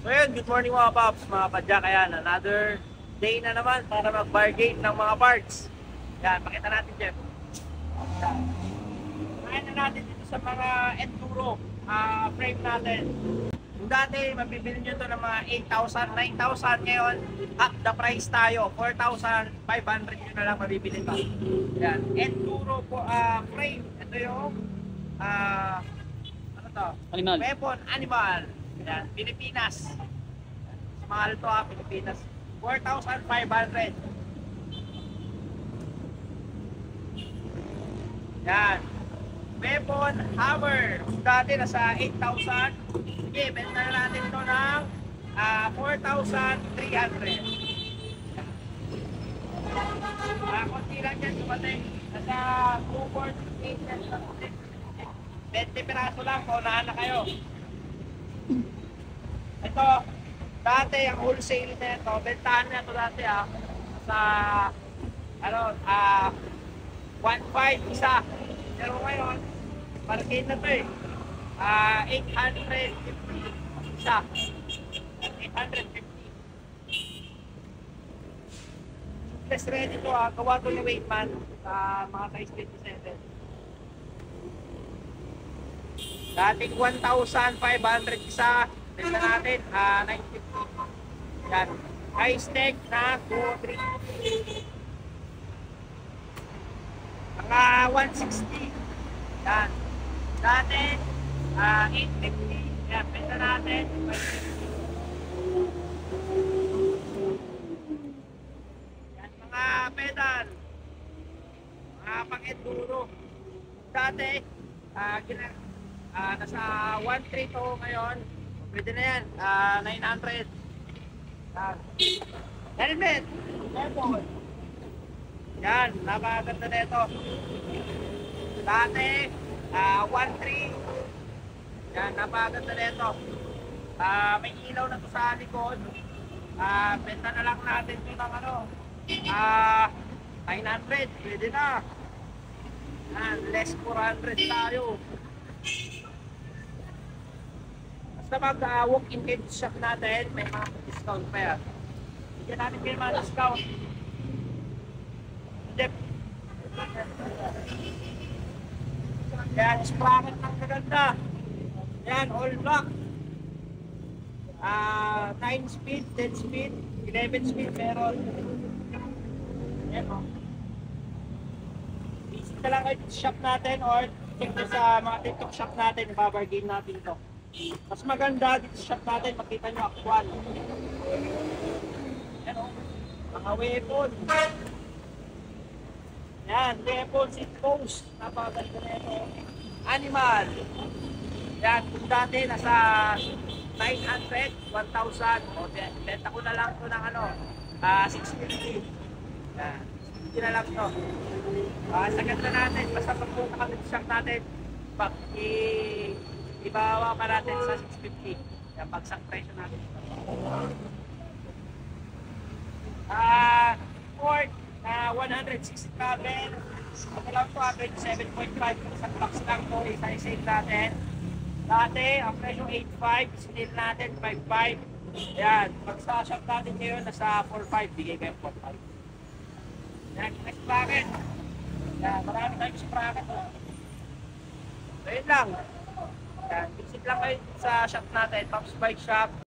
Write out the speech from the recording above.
So yun, good morning mga paps, mga padyak. Ayan, another day na naman para mag-bargain ng mga parts. Yan, pakita natin, Jeff. Yan. Kaya na natin dito sa mga enduro frame natin. Yung dati, mabibili nyo to ng mga 8,000, 9,000. Ngayon, half the price tayo. 4,500 nyo na lang mabibili pa. Yan, enduro po, frame. Ito yung ano to? Animal. Weapon, animal. Yan, Pilipinas. Mahal to Pilipinas. 4,500. Yan. Weapon, hammer. Dati nasa 8,000. Sige, benta na natin ito ng 4,300. Konti lang yan, sumating. Nasa 248. 20 piraso lang, paunahan na kayo. Ito, dati ang wholesale na ito, bentahan na ito dati sa 1.5 isa. Pero ngayon, bargain na ito 850 isa. 850. Plus ready ito gawa ito ni Waitman sa mga size 27. Dating 1,500 isa. Benta natin, 950. Yan. High stack na 2, 3. Mga 160. Yan. Dati, 850. Yan, benta natin, 550. Yan, mga pedal. Mga pang-enduro. Dati, nasa 1.3 to ngayon. Pwede na yan, 900. Helmet, weapon. Yan, napakaganda na ito. Dati, 1.3. Yan, napakaganda na ito. May ilaw na ito sa likod. Benta na lang natin ito ng 900. Pwede na. Yan, less 400 tayo. Basta mag-walk-in kayo sa shop natin, may mga discount pa yan. Bigyan natin kayo mga discount. Jeff. Yan, sprocket ng maganda. Yan, all black. 9 speed, 10 speed, 11 speed meron. Yan o. Visit na lang kayo sa shop natin or check nyo sa mga TikTok shop natin, babargain natin ito. Mas maganda dito sa shop natin, makita nyo actual. Yan o, mga weapon. Yan, weapon, seat post. Napakaganda na ito. Animal. Yan, kung dati nasa 900, 1,000. O, benta ko na lang ito ng 650. Yan, 650 na lang ito. Sa ganda natin, basta pagpunta kami sa shop natin, ibawa pa natin sa 650. Yan, bagsak presyo natin. Ford na 160 cabin. Ito lang ito, average 7.5. Isang box lang ito, isa-isave natin. Dati, ang presyo 8.5, steel natin 5.5. Yan, pag sa shop natin ngayon, nasa 4.5, bigay kayo 4.5. Yan, next bracket. Yan, marami tayong bracket. So, yun lang. Yan, visit lang kayo sa shop natin, Pops Bike Shop.